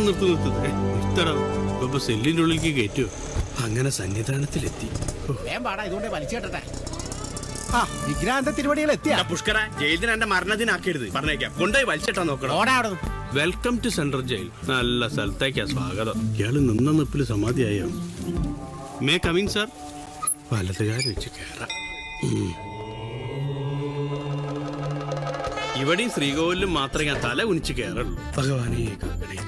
നിർത്തട ഇപ്പൊ സെല്ലിന്റെ ഉള്ളിലേക്ക് കയറ്റോ. അങ്ങനെ സന്നിധാനത്തിലെത്തി. വിഗ്രാന്ത തിരുവടികൾ എത്തിയ പുഷ്കര ജയിലിന് എന്റെ മരണത്തിനാക്കരുത്. പറഞ്ഞേക്കാം, കൊണ്ടുപോയി വലിച്ചിട്ടാ നോക്കണം. Welcome to central jail. നല്ല സ്ഥലത്തേക്കാ സ്വാഗതം. ഇയാള് നിന്ന നിപ്പില് സമാധിയായോ? May coming sir. വലതുകാര് വെച്ച് കയറാം. ഇവിടെയും ശ്രീകോവിലും മാത്രമേ ഞാൻ തല കുനിച്ച് കയറുള്ളൂ. ഭഗവാനെ കാക്കണേ.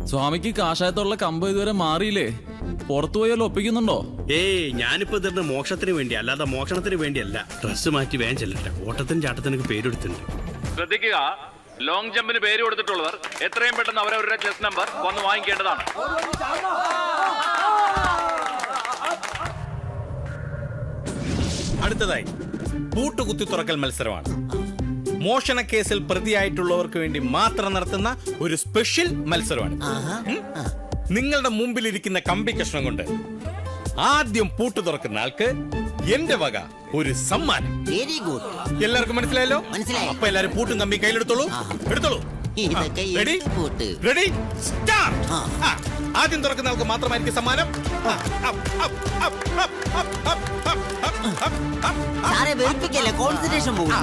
സ്വാമിക്ക് കാഷായത്തുള്ള കമ്പ് ഇതുവരെ മാറിയില്ലേ? പുറത്തു പോയാലും ഒപ്പിക്കുന്നുണ്ടോ? ഏയ്, ഞാനിപ്പോ ഇതിന്റെ മോക്ഷത്തിന് വേണ്ടി അല്ലാതെ മോഷണത്തിന് വേണ്ടിയല്ല. ഡ്രസ് മാറ്റി വേഗം ചെല്ലട്ടെ. ഓട്ടത്തിനും ചാട്ടത്തിനൊക്കെ പേരെടുത്തിട്ടുണ്ട്. ശ്രദ്ധിക്കുക, ലോങ് ജമ്പിന് പേര് കൊടുത്തിട്ടുള്ളവർ എത്രയും പെട്ടെന്ന് അവരവരുടെ ചെസ് നമ്പർ വന്ന് വാങ്ങിക്കേണ്ടതാണ്. അടുത്തതായി പൂട്ടുകുത്തി തുറക്കൽ മത്സരമാണ്. മോഷണ കേസിൽ പ്രതിയായിട്ടുള്ളവർക്ക് വേണ്ടി മാത്രം നടത്തുന്ന ഒരു സ്പെഷ്യൽ മത്സരമാണ്. നിങ്ങളുടെ മുമ്പിലിരിക്കുന്ന കമ്പി കഷ്ണം കൊണ്ട് ആദ്യം പൂട്ട് തുറക്കുന്ന ആൾക്ക് എന്റെ വക ഒരു സമ്മാനം. Very good. എല്ലാവർക്കും മനസ്സിലായല്ലോ? അപ്പൊ എല്ലാരും പൂട്ടും കമ്പി കയ്യിലെടുത്തോളൂ. എടുത്തോളൂ. Ready, start. ആദ്യം തുറക്കുന്ന ആൾക്ക് മാത്രമായിരിക്കും സമ്മാനം. കോൺസെൻട്രേഷൻ പോകും.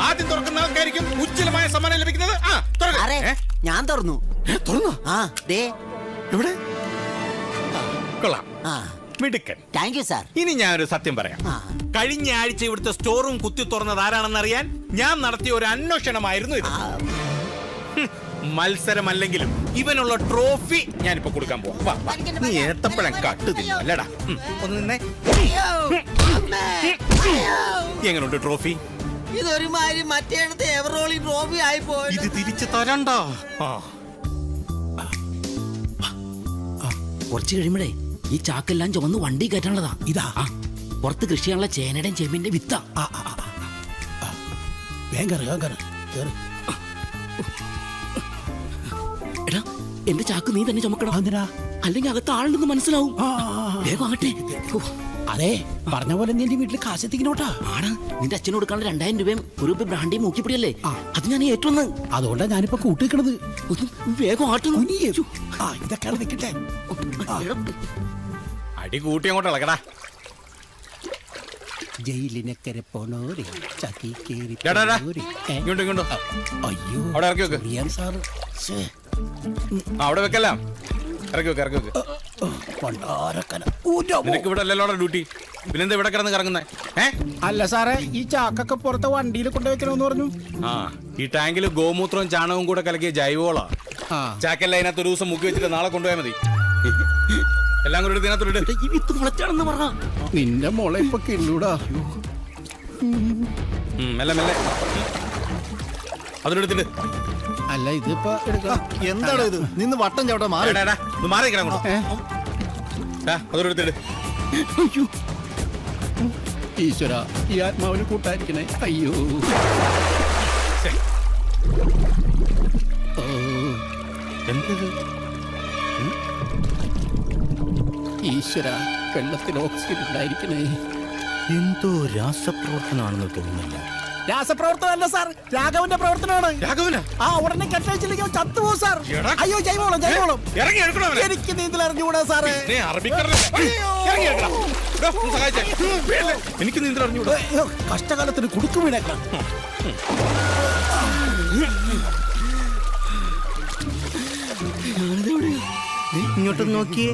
ആദ്യം തുറക്കുന്ന ആൾക്കായിരിക്കും ഉജ്ജ്വലമായ സമ്മാനം ലഭിക്കുന്നത്. ഞാൻ തുറന്നു. എവിടെ? കൊള്ളാം, മിടുക്കൻ. Thank you sir. ഇനി ഞാൻ ഒരു സത്യം പറയാം. കഴിഞ്ഞ ആഴ്ച ഇവിടുത്തെ സ്റ്റോർ റൂം കുത്തി തുറന്നത് ആരാണെന്ന് അറിയാൻ ഞാൻ നടത്തിയ ഒരു അന്വേഷണമായിരുന്നു ഇത്. മത്സരമല്ലെങ്കിലും ഇവനുള്ള ട്രോഫി ഞാനിപ്പോ കൊടുക്കാൻ പോവാ. നീ ഏത്തപ്പഴം കട്ടുതില്ല അല്ലടാ. ഒന്ന് നിന്നെ. എങ്ങനെയുണ്ട് ട്രോഫി? ഇതൊരുമാതിരി മറ്റേടത്തെ എവറോളി ട്രോഫി ആയി പോയി. ഇത് തിരിച്ചു തരണ്ട. കുറച്ച് കഴിയുമ്പോഴേ ഈ ചാക്കെല്ലാം ചുമന്ന് വണ്ടി കയറ്റാനുള്ളതാ. ഇതാ പുറത്ത് കൃഷി ചെയ്യാനുള്ള ചേനയുടെയും ചെമ്പിന്റെ വിത്താ. എടാ, എന്റെ ചാക്ക് നീ തന്നെ ചുമക്കണം. അല്ലെങ്കിൽ അകത്ത് ആളുണ്ടെന്ന് മനസ്സിലാവും. വേഗം ആകട്ടെ. അതെ, പറഞ്ഞ പോലെ നീ എന്റെ വീട്ടിൽ കാശെത്തിക്കണോട്ടാ. ആണ്, നിന്റെ അച്ഛന് കൊടുക്കാനുള്ള 2000 രൂപയും ഒരു ബ്രാൻഡിയും മൂക്കിപ്പിടിയല്ലേ? അത് ഞാൻ ഏറ്റുവന്ന്. അതുകൊണ്ടാ ഞാനിപ്പോ കൂട്ടിക്കണത്. വേഗം ആട്ടുന്നു. ഇതൊക്കെയാണ് നിൽക്കട്ടെ. അടി കൂട്ടി അങ്ങോട്ട് ഇളകടാ. ജയിലിനക്കരെ പോണോരെ ചക്കി കേറി. ഇങ്ങോട്ടോ. അയ്യോ, അവിടെ ഇറക്കി വെക്ക്. സാറ് അവിടെ വെക്കല്ലാം. ഇറക്കി വെക്ക്. നിനക്ക് ഇവിടെ അല്ലല്ലോ ഡ്യൂട്ടി. പിന്നെന്താ ഇവിടെ കിടന്ന് കറങ്ങുന്നേ? അല്ല സാറേ, ഈ ചാക്കൊക്കെ പുറത്തെ വണ്ടിയിൽ കൊണ്ടുവയ്ക്കണമെന്ന് പറഞ്ഞു. ഈ ടാങ്കിൽ ഗോമൂത്രവും ചാണകവും കൂടെ കലക്കിയ ജൈവവളാ. ചാക്കെല്ലാം അതിനകത്ത് ഒരു ദിവസം മുക്കി വെച്ചിട്ട് നാളെ കൊണ്ടുപോയാൽ മതി. എല്ലാം കൂടെ ഇതിനകത്തോട്ട് ഈ വിത്ത് മുളച്ചാണെന്ന് പറ. നിന്റെ മോളെ ഇപ്പൊ കിള്ളൂടാ. മെല്ലെ അതിനെടുത്തിട്ട്. അല്ല, ഇതിപ്പോ എന്താണ് ഇത്? നിന്ന് വട്ടം ചവിട്ടാ മാറി അതെടുത്തിട്ട്. ഈശ്വര, ഈ ആത്മാവിന് കൂട്ടായിരിക്കണേ. അയ്യോ, ഈശ്വര, വെള്ളത്തിൽ ഓക്സിജൻ ഉണ്ടായിരിക്കണേ. എന്തോ രാസപ്രവർത്തനമാണെന്ന് തോന്നുന്നില്ല. രാസപ്രവർത്തനമല്ല സാർ, രാഘവന്റെ പ്രവർത്തനമാണ്. രാഘവനാ? ഉടനെ കെട്ടഴിച്ചില്ലെങ്കിൽ ചത്തുപോകും സാർ. അയ്യോ, ജൈവോളം. എനിക്ക് നീന്തൽ അറിഞ്ഞുകൂടാ സാറേ. എനിക്ക് നീന്തൽ അറിഞ്ഞുകൂടാ. കഷ്ടകാലത്തിന് കുടുക്കും വീണേക്കണം. ഇങ്ങോട്ട് നോക്കിയേ.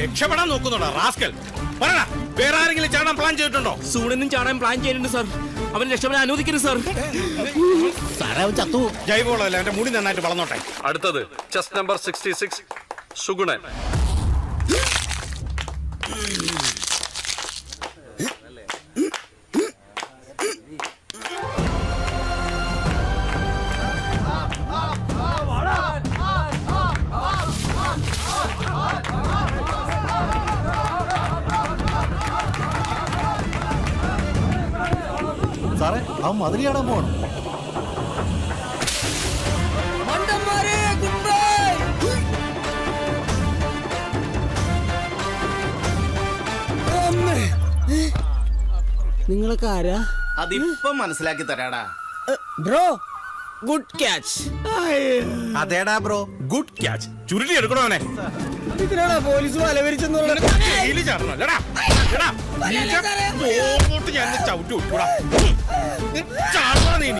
രക്ഷപ്പെടാൻ നോക്കുന്നുണ്ടോ റാസ്കൽ? പറയടാ, വേറെ ആരെങ്കിലും ചാടാൻ പ്ലാൻ ചെയ്തിട്ടുണ്ടോ? സൂണനും ചാടാൻ പ്ലാൻ ചെയ്യുന്നുണ്ട് സാർ. അവൻ രക്ഷപ്പെടാൻ അനുവദിക്കരുത് സാർ. സാറേ, അവൻ ചത്തു. ജൈവവളമല്ല, എന്റെ മുടി നന്നായിട്ട് വളർന്നോട്ടെ. അടുത്തത് ചെസ് നമ്പർ 66 സുഗുണൻ. സാറേ, അവൻ മതിലിയാടാൻ പോകണം. നിങ്ങളൊക്കെ ആരാ? അതിപ്പോ മനസ്സിലാക്കി തരാടാ. Bro good catch. അതേടാ ബ്രോ, ഗുഡ് ക്യാച്ച്. ചുരുട്ടി എടുക്കണോനെ. ഇതിനാണ് പോലീസ് വലവരിച്ചെന്ന് ചവിട്ടി വിട്ടൂടാ. നീ ചാടണ നീ